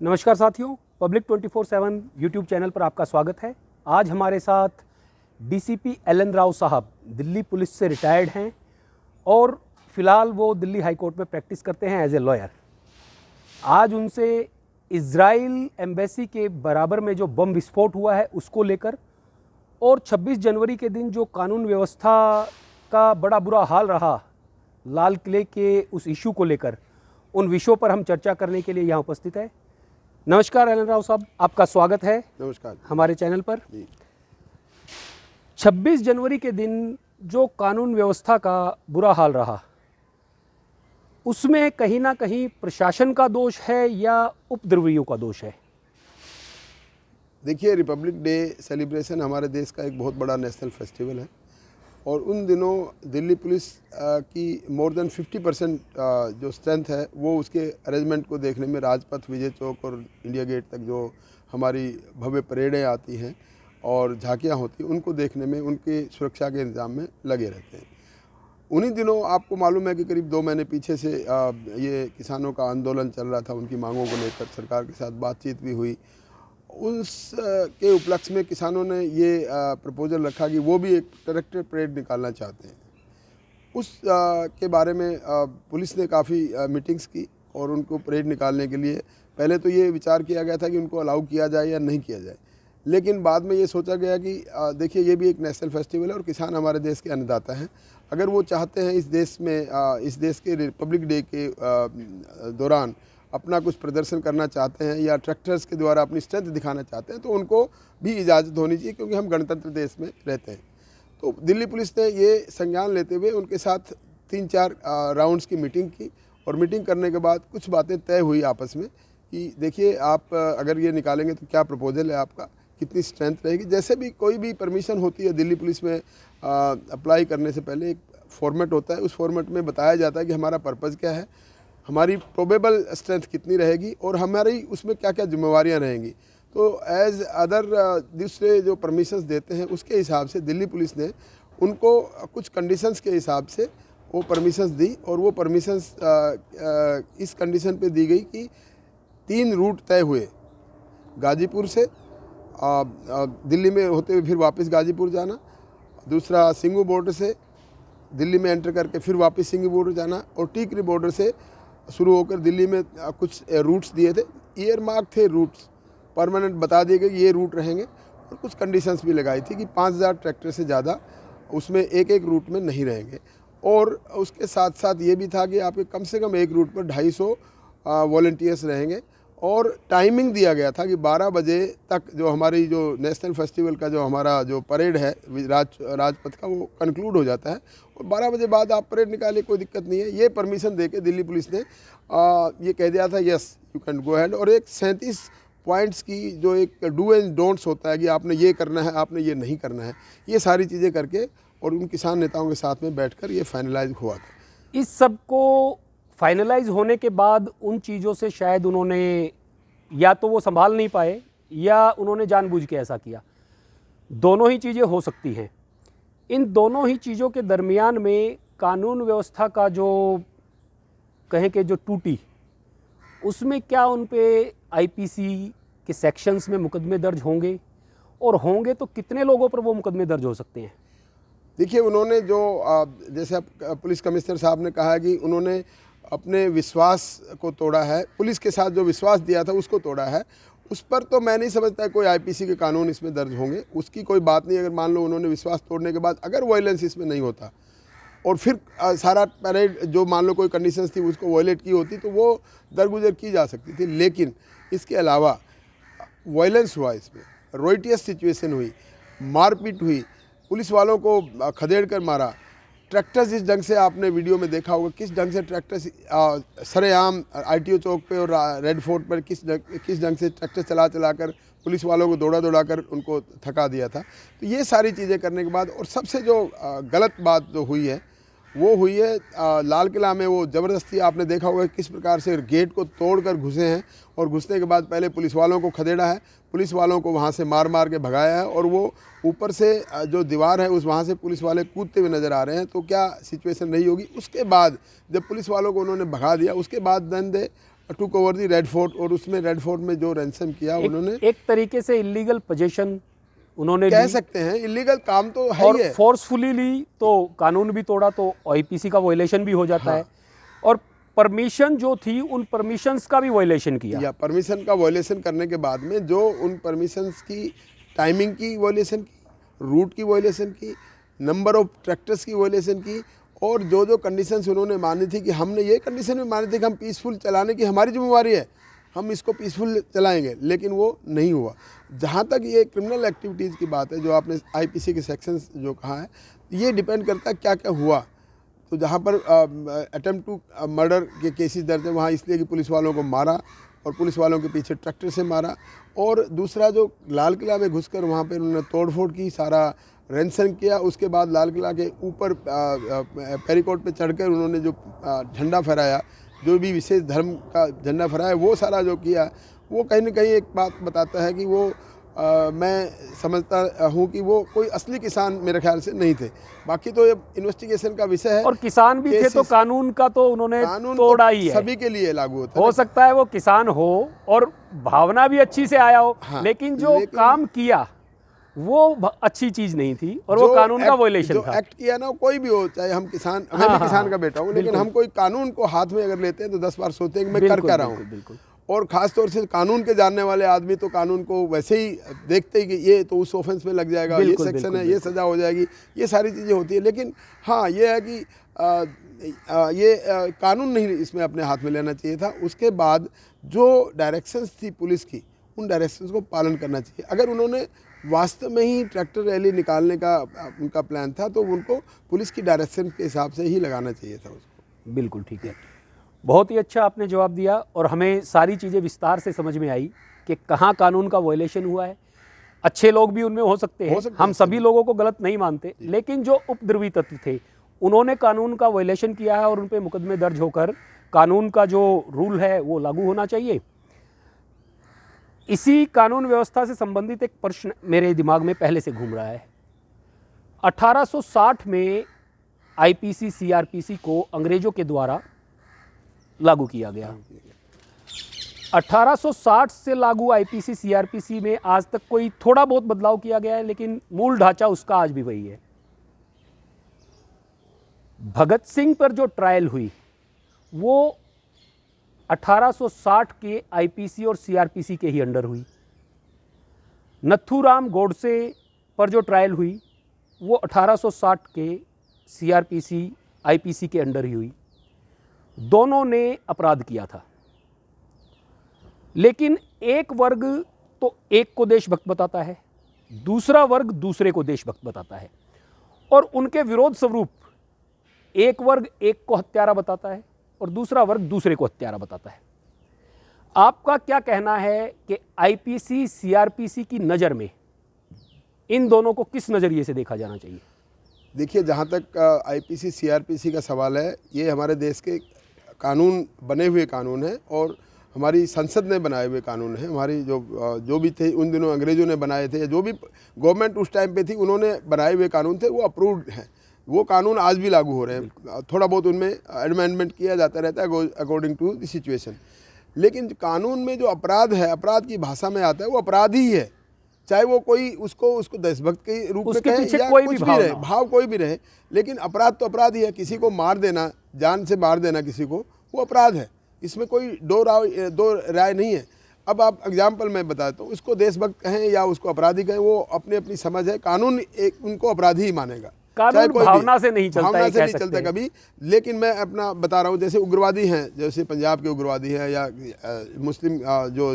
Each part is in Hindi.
नमस्कार साथियों, पब्लिक 24/7 यूट्यूब चैनल पर आपका स्वागत है। आज हमारे साथ डीसीपी एल.एन. राव साहब दिल्ली पुलिस से रिटायर्ड हैं और फिलहाल वो दिल्ली हाई कोर्ट में प्रैक्टिस करते हैं एज ए लॉयर। आज उनसे इजराइल एम्बेसी के बराबर में जो बम विस्फोट हुआ है उसको लेकर और 26 जनवरी के दिन जो कानून व्यवस्था का बड़ा बुरा हाल रहा लाल किले के उस इशू को लेकर, उन विषयों पर हम चर्चा करने के लिए यहाँ उपस्थित है। नमस्कार एल.एन. राव साहब, आपका स्वागत है नमस्कार हमारे चैनल पर। 26 जनवरी के दिन जो कानून व्यवस्था का बुरा हाल रहा, उसमें कहीं ना कहीं प्रशासन का दोष है या उपद्रवियों का दोष है? देखिए, रिपब्लिक डे सेलिब्रेशन हमारे देश का एक बहुत बड़ा नेशनल फेस्टिवल है और उन दिनों दिल्ली पुलिस की मोर देन 50% जो स्ट्रेंथ है वो उसके अरेंजमेंट को देखने में राजपथ, विजय चौक और इंडिया गेट तक जो हमारी भव्य परेडें आती हैं और झांकियाँ होती हैं उनको देखने में, उनकी सुरक्षा के इंतजाम में लगे रहते हैं। उन्हीं दिनों आपको मालूम है कि करीब 2 महीने पीछे से ये किसानों का आंदोलन चल रहा था, उनकी मांगों को लेकर सरकार के साथ बातचीत भी हुई। उस के उपलक्ष्य में किसानों ने ये प्रपोजल रखा कि वो भी एक ट्रैक्टर परेड निकालना चाहते हैं। उस के बारे में पुलिस ने काफ़ी मीटिंग्स की और उनको परेड निकालने के लिए पहले तो ये विचार किया गया था कि उनको अलाउ किया जाए या नहीं किया जाए, लेकिन बाद में ये सोचा गया कि देखिए, ये भी एक नेशनल फेस्टिवल है और किसान हमारे देश के अन्नदाता हैं। अगर वो चाहते हैं इस देश में इस देश के रिपब्लिक डे के दौरान अपना कुछ प्रदर्शन करना चाहते हैं या ट्रैक्टर्स के द्वारा अपनी स्ट्रेंथ दिखाना चाहते हैं, तो उनको भी इजाज़त होनी चाहिए, क्योंकि हम गणतंत्र देश में रहते हैं। तो दिल्ली पुलिस ने ये संज्ञान लेते हुए उनके साथ 3-4 राउंड्स की मीटिंग की और मीटिंग करने के बाद कुछ बातें तय हुई आपस में कि देखिए, आप अगर ये निकालेंगे तो क्या प्रपोजल है आपका, कितनी स्ट्रेंथ रहेगी। जैसे भी कोई भी परमिशन होती है दिल्ली पुलिस में अप्लाई करने से पहले एक फॉर्मेट होता है, उस फॉर्मेट में बताया जाता है कि हमारा पर्पज़ क्या है, हमारी प्रोबेबल स्ट्रेंथ कितनी रहेगी और हमारी उसमें क्या क्या जिम्मेवारियां रहेंगी। तो एज अदर दूसरे जो परमिशंस देते हैं उसके हिसाब से दिल्ली पुलिस ने उनको कुछ कंडीशंस के हिसाब से वो परमिशंस दी और वो परमिशंस इस कंडीशन पे दी गई कि 3 रूट तय हुए। गाजीपुर से दिल्ली में होते हुए फिर वापस गाजीपुर जाना, दूसरा सिंगू बॉर्डर से दिल्ली में एंटर करके फिर वापस सिंगू बॉर्डर जाना और टीकरी बॉर्डर से शुरू होकर दिल्ली में कुछ रूट्स दिए थे, ईयर मार्क थे रूट्स, परमानेंट बता दिए गए कि ये रूट रहेंगे और कुछ कंडीशंस भी लगाई थी कि 5000 ट्रैक्टर से ज़्यादा उसमें एक एक रूट में नहीं रहेंगे। और उसके साथ साथ ये भी था कि आपके कम से कम एक रूट पर 250 वॉलंटियर्स रहेंगे और टाइमिंग दिया गया था कि 12 बजे तक जो हमारी जो नेशनल फेस्टिवल का जो हमारा जो परेड है राजपथ का, वो कंक्लूड हो जाता है और 12 बजे बाद आप परेड निकालिए, कोई दिक्कत नहीं है। ये परमिशन देके दिल्ली पुलिस ने ये कह दिया था yes you can go ahead. और एक 37 पॉइंट्स की जो एक डू एंड डोंट्स होता है कि आपने ये करना है, आपने ये नहीं करना है, ये सारी चीज़ें करके और उन किसान नेताओं के साथ में बैठकर ये फाइनलाइज हुआ था। इस सब को फाइनलाइज होने के बाद उन चीज़ों से शायद उन्होंने या तो वो संभाल नहीं पाए या उन्होंने जानबूझ के ऐसा किया। दोनों ही चीज़ें हो सकती हैं। इन दोनों ही चीज़ों के दरमियान में कानून व्यवस्था का जो कहें कि जो टूटी, उसमें क्या उन पे आईपीसी के सेक्शंस में मुकदमे दर्ज होंगे और होंगे तो कितने लोगों पर वो मुकदमे दर्ज हो सकते हैं? देखिए, उन्होंने जो जैसे अब पुलिस कमिश्नर साहब ने कहा है कि उन्होंने अपने विश्वास को तोड़ा है, पुलिस के साथ जो विश्वास दिया था उसको तोड़ा है, उस पर तो मैं नहीं समझता कोई आईपीसी के कानून इसमें दर्ज होंगे, उसकी कोई बात नहीं। अगर मान लो उन्होंने विश्वास तोड़ने के बाद अगर वायलेंस इसमें नहीं होता और फिर सारा परेड जो मान लो कोई कंडीशंस थी उसको वायलेट की होती तो वो दरगुजर की जा सकती थी। लेकिन इसके अलावा वायलेंस हुआ, इसमें रोइटियस सिचुएशन हुई, मारपीट हुई, पुलिस वालों को खदेड़ कर मारा, ट्रैक्टर जिस ढंग से आपने वीडियो में देखा होगा किस ढंग से ट्रैक्टर सरेआम आईटीओ चौक पे और रेड फोर्ट पर किस ढंग से ट्रैक्टर चला कर पुलिस वालों को दौड़ा कर उनको थका दिया था। तो ये सारी चीज़ें करने के बाद और सबसे जो गलत बात जो हुई है वो हुई है लाल किला में वो ज़बरदस्ती आपने देखा होगा किस प्रकार से गेट को तोड़कर घुसे हैं और घुसने के बाद पहले पुलिस वालों को खदेड़ा है, पुलिस वालों को वहाँ से मार के भगाया है और वो ऊपर से जो दीवार है उस वहाँ से पुलिस वाले कूदते हुए नज़र आ रहे हैं। तो क्या सिचुएशन रही होगी। उसके बाद जब पुलिस वालों को उन्होंने भगा दिया उसके बाद then they took over the Red Fort, और उसमें रेड फोर्ट में जो रैंसम किया उन्होंने, एक तरीके से इलीगल पोजीशन उन्होंने कह ली सकते हैं, इलीगल काम तो है और ही है। फोर्सफुली ली तो कानून भी तोड़ा तो आईपीसी का वायलेशन भी हो जाता है, और परमिशन जो थी उन परमिशंस का भी वायलेशन किया। या परमिशन का वायलेशन करने के बाद में जो उन परमिशंस की टाइमिंग की वायलेशन की, रूट की वायलेशन की, नंबर ऑफ ट्रैक्टर्स की वायलेशन की, और जो जो कंडीशंस उन्होंने मानी थी कि हमने ये कंडीशन भी मानी थी कि हम पीसफुल चलाने की हमारी जिम्मेवारी है, हम इसको पीसफुल चलाएंगे, लेकिन वो नहीं हुआ। जहाँ तक ये क्रिमिनल एक्टिविटीज़ की बात है, जो आपने आईपीसी के सेक्शंस जो कहा है, ये डिपेंड करता है क्या क्या हुआ। तो जहाँ पर अटेम्प्ट टू मर्डर के केसेस दर्ज है, वहाँ इसलिए कि पुलिस वालों को मारा और पुलिस वालों के पीछे ट्रैक्टर से मारा, और दूसरा जो लाल किला में घुसकर वहाँ पर उन्होंने तोड़फोड़ की, सारा रैंसन किया। उसके बाद लाल किला के ऊपर पेरिकोट पे चढ़कर उन्होंने जो झंडा फहराया, जो भी विशेष धर्म का झंडा फहराया, वो सारा जो किया, वो कहीं ना कहीं एक बात बताता है कि वो मैं समझता हूँ कि वो कोई असली किसान मेरे ख्याल से नहीं थे। बाकी तो ये इन्वेस्टिगेशन का विषय है। और किसान भी थे तो कानून का तो उन्होंने तोड़ा ही है। सभी के लिए लागू होता है। हो सकता है वो किसान हो और भावना भी अच्छी से आया हो, लेकिन जो काम किया वो अच्छी चीज नहीं थी और वो कानून का वायलेशन था। एक्ट किया ना, कोई भी हो, चाहे हम किसान, मैं भी किसान का बेटा हूँ, लेकिन हम कोई कानून को हाथ में अगर लेते हैं तो 10 बार सोचते हैं कि मैं कर क्या रहा हूँ। और ख़ास तौर से कानून के जानने वाले आदमी तो कानून को वैसे ही देखते ही कि ये तो उस ऑफेंस में लग जाएगा, ये सेक्शन है, ये सज़ा हो जाएगी, ये सारी चीज़ें होती है। लेकिन हाँ, ये है कि कानून नहीं इसमें अपने हाथ में लेना चाहिए था। उसके बाद जो डायरेक्शंस थी पुलिस की, उन डायरेक्शंस को पालन करना चाहिए। अगर उन्होंने वास्तव में ही ट्रैक्टर रैली निकालने का उनका प्लान था तो उनको पुलिस की डायरेक्शन के हिसाब से ही लगाना चाहिए था उसको। बिल्कुल ठीक है, बहुत ही अच्छा आपने जवाब दिया और हमें सारी चीज़ें विस्तार से समझ में आई कि कहाँ कानून का वायलेशन हुआ है। अच्छे लोग भी उनमें हो सकते हैं, हम सभी लोगों को गलत नहीं मानते, लेकिन जो उपद्रवी तत्व थे उन्होंने कानून का वायलेशन किया है और उन पर मुकदमे दर्ज होकर कानून का जो रूल है वो लागू होना चाहिए। इसी कानून व्यवस्था से संबंधित एक प्रश्न मेरे दिमाग में पहले से घूम रहा है। 1860 में आईपीसी सीआरपीसी को अंग्रेजों के द्वारा लागू किया गया। 1860 से लागू आईपीसी सीआरपीसी में आज तक कोई थोड़ा बहुत बदलाव किया गया है, लेकिन मूल ढांचा उसका आज भी वही है। भगत सिंह पर जो ट्रायल हुई वो 1860 के आईपीसी और सीआरपीसी के ही अंडर हुई। नथुराम गोडसे पर जो ट्रायल हुई वो 1860 के सीआरपीसी आईपीसी के अंडर ही हुई। दोनों ने अपराध किया था, लेकिन एक वर्ग तो एक को देशभक्त बताता है, दूसरा वर्ग दूसरे को देशभक्त बताता है, और उनके विरोध स्वरूप एक वर्ग एक को हत्यारा बताता है और दूसरा वर्ग दूसरे को हत्यारा बताता है। आपका क्या कहना है कि आईपीसी सीआरपीसी की नज़र में इन दोनों को किस नज़रिए से देखा जाना चाहिए? देखिए, जहाँ तक आईपीसी सीआरपीसी का सवाल है, ये हमारे देश के कानून बने हुए कानून हैं और हमारी संसद ने बनाए हुए कानून हैं। हमारी जो भी थे उन दिनों अंग्रेज़ों ने बनाए थे, जो भी गवर्नमेंट उस टाइम पे थी उन्होंने बनाए हुए कानून थे, वो अप्रूव्ड हैं। वो कानून आज भी लागू हो रहे हैं। थोड़ा बहुत उनमें एमेंडमेंट किया जाता रहता है अकॉर्डिंग टू द सिचुएशन। लेकिन कानून में जो अपराध है, अपराध की भाषा में आता है, वो अपराध ही है। चाहे वो कोई उसको देशभक्त के रूप में कहे या कोई कुछ भी भी रहे, भाव कोई भी रहे, लेकिन अपराध तो अपराध ही है। किसी को मार देना, जान से मार देना किसी को, वो अपराध है। इसमें कोई दो राय नहीं है। अब आप एग्जाम्पल मैं बताता हूँ, उसको देशभक्त कहें या उसको अपराधी कहें, वो अपनी अपनी समझ है। कानून एक उनको अपराधी ही मानेगा, चाहे कोई भावना से नहीं चलता, भावना से नहीं चलता कभी। लेकिन मैं अपना बता रहा हूँ, जैसे उग्रवादी हैं, जैसे पंजाब के उग्रवादी हैं या मुस्लिम जो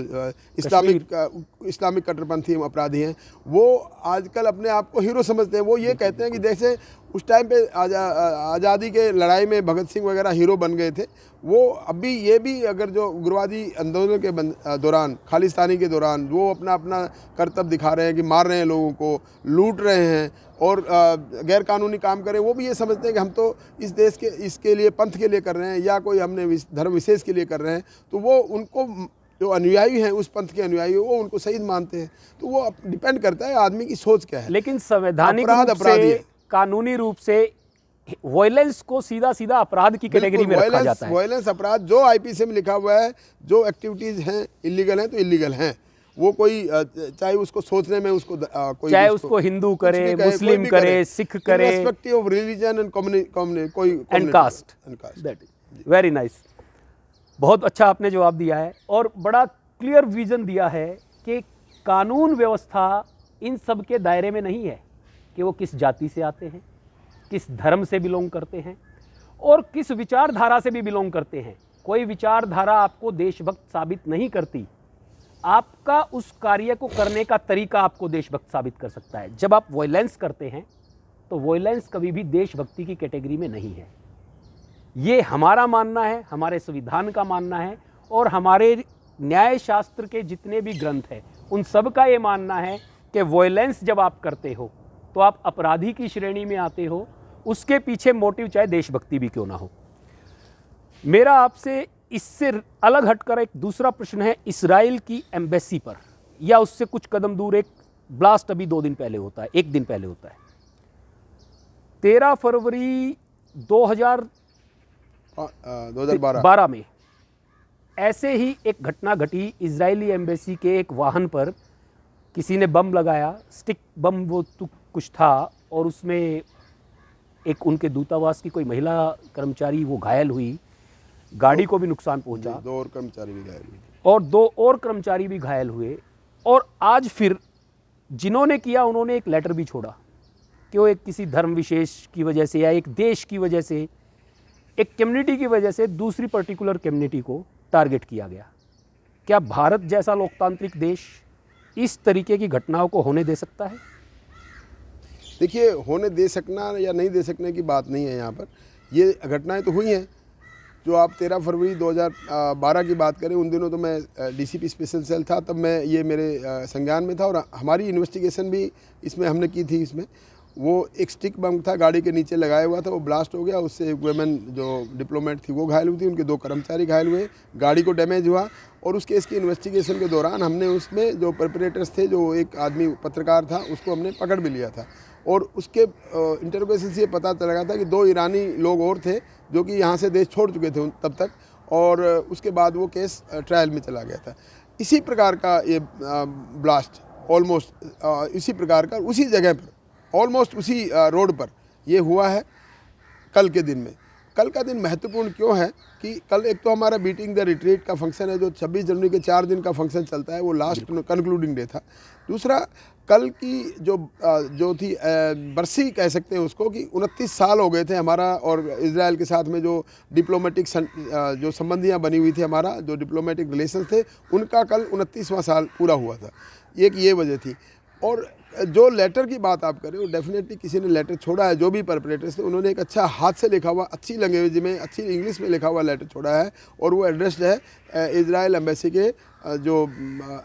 इस्लामिक कट्टरपंथी अपराधी हैं, वो आजकल अपने आप को हीरो समझते हैं। वो ये कहते हैं कि जैसे उस टाइम पे आज़ादी के लड़ाई में भगत सिंह वगैरह हीरो बन गए थे, वो अभी ये भी अगर जो उग्रवादी आंदोलन के दौरान, खालिस्तानी के दौरान, वो अपना अपना कर्तव्य दिखा रहे हैं कि मार रहे हैं लोगों को, लूट रहे हैं और गैर कानूनी काम करें, वो भी ये समझते हैं कि हम तो इस देश के इसके लिए, पंथ के लिए कर रहे हैं या कोई हमने धर्म विशेष के लिए कर रहे हैं। तो वो उनको जो अनुयायी हैं, उस पंथ के अनुयायी, वो उनको शहीद मानते हैं। तो वो डिपेंड करता है आदमी की सोच क्या है। लेकिन संवैधानिक रूप से, कानूनी रूप से वायलेंस को सीधा सीधा अपराध की कैटेगरी में रखा जाता है। वायलेंस अपराध जो आईपीसी में लिखा हुआ है, जो एक्टिविटीज हैं इलीगल हैं तो इलीगल हैं। वो कोई चाहे उसको सोचने में उसको कोई चाहे उसको हिंदू करे, मुस्लिम करे, सिख करे, रिस्पेक्टिव ऑफ रिलीजन एंड कोई and caste. That is very nice. बहुत अच्छा आपने जवाब दिया है और बड़ा क्लियर विजन दिया है कि कानून व्यवस्था इन सब के दायरे में नहीं है कि वो किस जाति से आते हैं, किस धर्म से बिलोंग करते हैं और किस विचारधारा से भी बिलोंग करते हैं। कोई विचारधारा आपको देशभक्त साबित नहीं करती, आपका उस कार्य को करने का तरीका आपको देशभक्त साबित कर सकता है। जब आप वायलेंस करते हैं तो वायलेंस कभी भी देशभक्ति की कैटेगरी में नहीं है। ये हमारा मानना है, हमारे संविधान का मानना है और हमारे न्याय शास्त्र के जितने भी ग्रंथ हैं उन सब का ये मानना है कि वायलेंस जब आप करते हो तो आप अपराधी की श्रेणी में आते हो, उसके पीछे मोटिव चाहे देशभक्ति भी क्यों ना हो। मेरा आपसे इससे अलग हटकर एक दूसरा प्रश्न है इजराइल की एम्बेसी पर, या उससे कुछ कदम दूर एक ब्लास्ट अभी 2 दिन पहले होता है, 1 दिन पहले होता है। 13 फरवरी 2012 में ऐसे ही एक घटना घटी। इजरायली एम्बेसी के एक वाहन पर किसी ने बम लगाया, स्टिक बम वो कुछ था, और उसमें एक उनके दूतावास की कोई महिला कर्मचारी वो घायल हुई, गाड़ी को भी नुकसान पहुंचा, 2 और कर्मचारी भी घायल हुए और 2 और कर्मचारी भी घायल हुए। और आज फिर जिन्होंने किया उन्होंने एक लेटर भी छोड़ा कि वो एक किसी धर्म विशेष की वजह से या एक देश की वजह से, एक कम्युनिटी की वजह से दूसरी पर्टिकुलर कम्युनिटी को टारगेट किया गया। क्या भारत जैसा लोकतांत्रिक देश इस तरीके की घटनाओं को होने दे सकता है? देखिए, होने दे सकना या नहीं दे सकने की बात नहीं है। यहाँ पर ये घटनाएं तो हुई हैं। जो आप 13 फरवरी 2012 की बात करें, उन दिनों तो मैं डीसीपी स्पेशल सेल था, तब मैं ये मेरे संज्ञान में था और हमारी इन्वेस्टिगेशन भी इसमें हमने की थी। इसमें वो एक स्टिक बम था, गाड़ी के नीचे लगाया हुआ था, वो ब्लास्ट हो गया। उससे एक वुमेन जो डिप्लोमेट थी वो घायल हुई थी, उनके 2 कर्मचारी घायल हुए, गाड़ी को डैमेज हुआ। और उस केस की इन्वेस्टिगेशन के दौरान हमने उसमें जो परपरेटर्स थे, जो एक आदमी पत्रकार था, उसको हमने पकड़ भी लिया था। और उसके इंटरोगेशन से ये पता चला था कि 2 ईरानी लोग और थे जो कि यहाँ से देश छोड़ चुके थे तब तक, और उसके बाद वो केस ट्रायल में चला गया था। इसी प्रकार का ये ब्लास्ट ऑलमोस्ट इसी प्रकार का उसी जगह पर, ऑलमोस्ट उसी रोड पर ये हुआ है कल के दिन में। कल का दिन महत्वपूर्ण क्यों है कि कल एक तो हमारा बीटिंग द रिट्रीट का फंक्शन है, जो 26 जनवरी के 4 दिन का फंक्शन चलता है, वो लास्ट कंक्लूडिंग डे था। दूसरा, कल की जो थी बरसी कह सकते हैं उसको, कि 29 साल हो गए थे हमारा और इजराइल के साथ में जो डिप्लोमेटिक जो संबंधियाँ बनी हुई थी, हमारा जो डिप्लोमेटिक रिलेशन थे, उनका कल 29वां साल पूरा हुआ था। ये वजह थी। और जो लेटर की बात आप करें, वो डेफिनेटली किसी ने लेटर छोड़ा है। जो भी परपरेटर्स थे उन्होंने एक अच्छा हाथ से लिखा हुआ, अच्छी लैंग्वेज में, अच्छी इंग्लिश में लिखा हुआ लेटर छोड़ा है, और वो एड्रेस्ड है इजराइल एम्बेसी के जो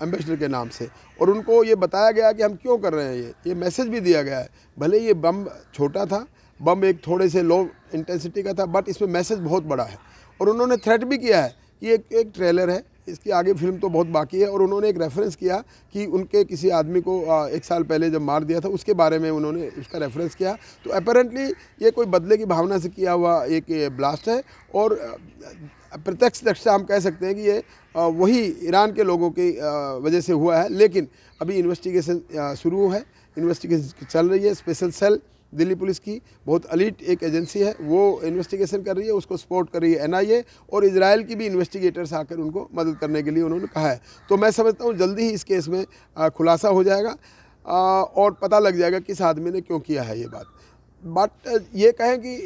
एम्बेसडर के नाम से। और उनको ये बताया गया कि हम क्यों कर रहे हैं ये मैसेज भी दिया गया है। भले ये बम छोटा था, बम एक थोड़े से लो इंटेंसिटी का था, बट इसमें मैसेज बहुत बड़ा है। और उन्होंने थ्रेट भी किया है कि एक ट्रेलर है, इसकी आगे फिल्म तो बहुत बाकी है। और उन्होंने एक रेफरेंस किया कि उनके किसी आदमी को 1 साल पहले जब मार दिया था, उसके बारे में उन्होंने उसका रेफरेंस किया। तो अपेरेंटली ये कोई बदले की भावना से किया हुआ एक ब्लास्ट है, और प्रत्यक्ष दृष्टया हम कह सकते हैं कि ये वही ईरान के लोगों की वजह से हुआ है। लेकिन अभी इन्वेस्टिगेशन शुरू है, इन्वेस्टिगेशन चल रही है। स्पेशल सेल दिल्ली पुलिस की बहुत एलीट एक एजेंसी है, वो इन्वेस्टिगेशन कर रही है, उसको सपोर्ट कर रही है एनआईए, और इजराइल की भी इन्वेस्टिगेटर्स आकर उनको मदद करने के लिए उन्होंने कहा है। तो मैं समझता हूँ जल्दी ही इस केस में खुलासा हो जाएगा और पता लग जाएगा किस आदमी ने क्यों किया है ये बात। बट ये कहें कि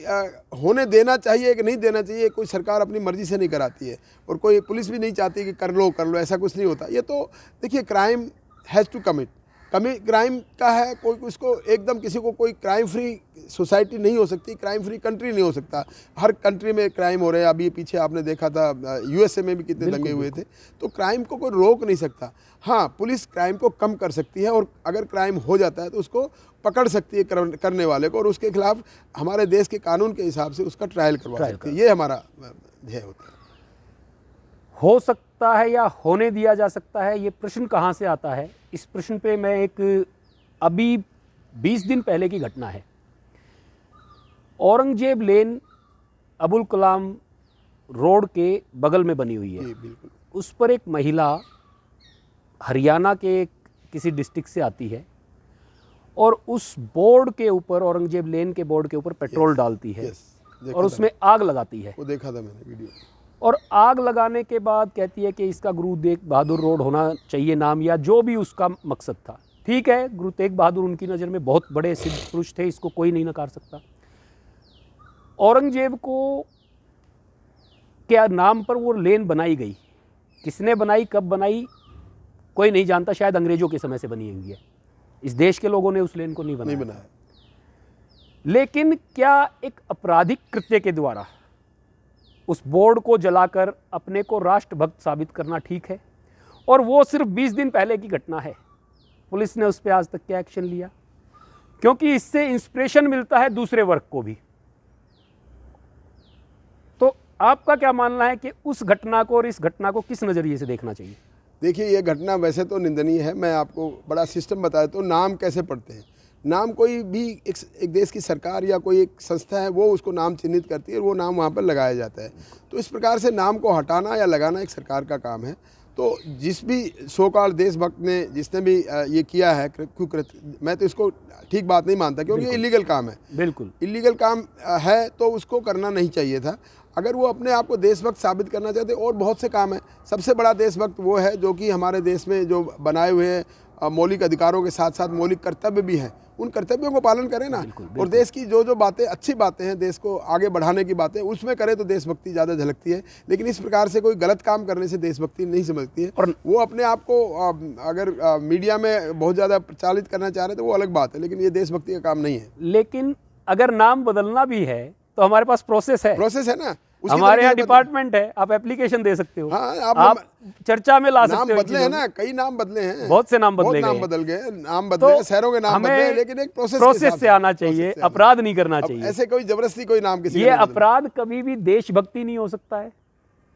होने देना चाहिए कि नहीं देना चाहिए, कोई सरकार अपनी मर्ज़ी से नहीं कराती है, और कोई पुलिस भी नहीं चाहती कि कर लो, ऐसा कुछ नहीं होता। ये तो देखिए, crime has to commit, crime का है, कोई उसको एकदम किसी को कोई क्राइम फ्री सोसाइटी नहीं हो सकती, क्राइम फ्री कंट्री नहीं हो सकता। हर कंट्री में क्राइम हो रहे हैं। अभी पीछे आपने देखा था यूएसए में भी कितने दंगे हुए थे। तो क्राइम को कोई रोक नहीं सकता। हाँ, पुलिस क्राइम को कम कर सकती है, और अगर क्राइम हो जाता है तो उसको पकड़ सकती है करने वाले को, और उसके खिलाफ हमारे देश के कानून के हिसाब से उसका ट्रायल करवा सकती है। ये हमारा ध्येय होता है। हो सकता है या होने दिया जा सकता है, ये प्रश्न कहाँ से आता है? इस प्रश्न पे मैं एक अभी 20 दिन पहले की घटना है, औरंगजेब लेन अबुल कलाम रोड के बगल में बनी हुई है। जी बिल्कुल। उस पर एक महिला हरियाणा के किसी डिस्ट्रिक्ट से आती है और उस बोर्ड के ऊपर, औरंगजेब लेन के बोर्ड के ऊपर पेट्रोल डालती है और उसमें आग लगाती है। वो देखा था मैंने वीडियो। और आग लगाने के बाद कहती है कि इसका गुरु तेग बहादुर रोड होना चाहिए नाम, या जो भी उसका मकसद था। ठीक है, गुरु तेग बहादुर उनकी नज़र में बहुत बड़े सिद्ध पुरुष थे, इसको कोई नहीं नकार सकता। औरंगजेब को क्या नाम पर वो लेन बनाई गई, किसने बनाई, कब बनाई, कोई नहीं जानता। शायद अंग्रेजों के समय से बनी हुई है। इस देश के लोगों ने उस लेन को नहीं बनाया। लेकिन क्या एक आपराधिक कृत्य के द्वारा उस बोर्ड को जलाकर अपने को राष्ट्रभक्त साबित करना ठीक है? और वो सिर्फ 20 दिन पहले की घटना है। पुलिस ने उस पर आज तक क्या एक्शन लिया? क्योंकि इससे इंस्पिरेशन मिलता है दूसरे वर्ग को भी। तो आपका क्या मानना है कि उस घटना को और इस घटना को किस नज़रिए से देखना चाहिए? देखिए, ये घटना वैसे तो निंदनीय है। मैं आपको बड़ा सिस्टम बताया तो नाम कैसे पढ़ते हैं। नाम कोई भी एक देश की सरकार या कोई एक संस्था है, वो उसको नाम चिन्हित करती है और वो नाम वहाँ पर लगाया जाता है। तो इस प्रकार से नाम को हटाना या लगाना एक सरकार का काम है। तो जिस भी सो-कॉल देशभक्त ने, जिसने भी ये किया है कुकृत्य, मैं तो इसको ठीक बात नहीं मानता, क्योंकि ये इलीगल काम है। बिल्कुल इलीगल काम है तो उसको करना नहीं चाहिए था। अगर वो अपने आप को देशभक्त साबित करना चाहते, और बहुत से काम है। सबसे बड़ा देशभक्त वो है जो कि हमारे देश में जो बनाए हुए हैं मौलिक अधिकारों के साथ साथ मौलिक कर्तव्य भी हैं, उन कर्तव्यों को पालन करें ना। और देश की जो जो बातें, अच्छी बातें हैं, देश को आगे बढ़ाने की बातें, उसमें करें तो देशभक्ति ज़्यादा झलकती है। लेकिन इस प्रकार से कोई गलत काम करने से देशभक्ति नहीं समझती है। और वो अपने आप को अगर मीडिया में बहुत ज़्यादा प्रचारित करना चाह रहे हैं तो वो अलग बात है, लेकिन ये देशभक्ति का काम नहीं है। लेकिन अगर नाम बदलना भी है तो हमारे पास प्रोसेस है ना। हमारे यहाँ डिपार्टमेंट है, आप एप्लीकेशन दे सकते हो। हाँ, आप चर्चा में ला सकते हो। नाम बदले हैं ना, कई नाम बदले हैं, बहुत से नाम बदले गए, नाम बदल गए, नाम बदले, शहरों के नाम बदले, लेकिन एक प्रोसेस से आना चाहिए। अपराध नहीं करना चाहिए। ऐसे कोई जबरदस्ती कोई नाम किसी ये अपराध कभी भी देशभक्ति नहीं हो सकता है,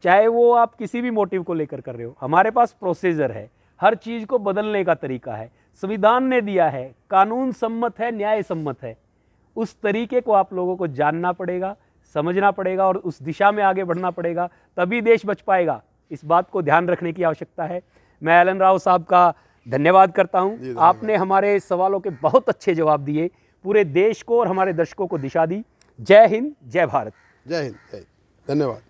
चाहे वो आप किसी भी मोटिव को लेकर कर रहे हो। हमारे पास प्रोसीजर है, हर चीज को बदलने का तरीका है, संविधान ने दिया है, कानून सम्मत है, न्याय सम्मत है। उस तरीके को आप लोगों को जानना पड़ेगा, समझना पड़ेगा और उस दिशा में आगे बढ़ना पड़ेगा, तभी देश बच पाएगा। इस बात को ध्यान रखने की आवश्यकता है। मैं एलन राव साहब का धन्यवाद करता हूं। आपने हमारे सवालों के बहुत अच्छे जवाब दिए, पूरे देश को और हमारे दर्शकों को दिशा दी। जय हिंद, जय भारत। जय हिंद, धन्यवाद।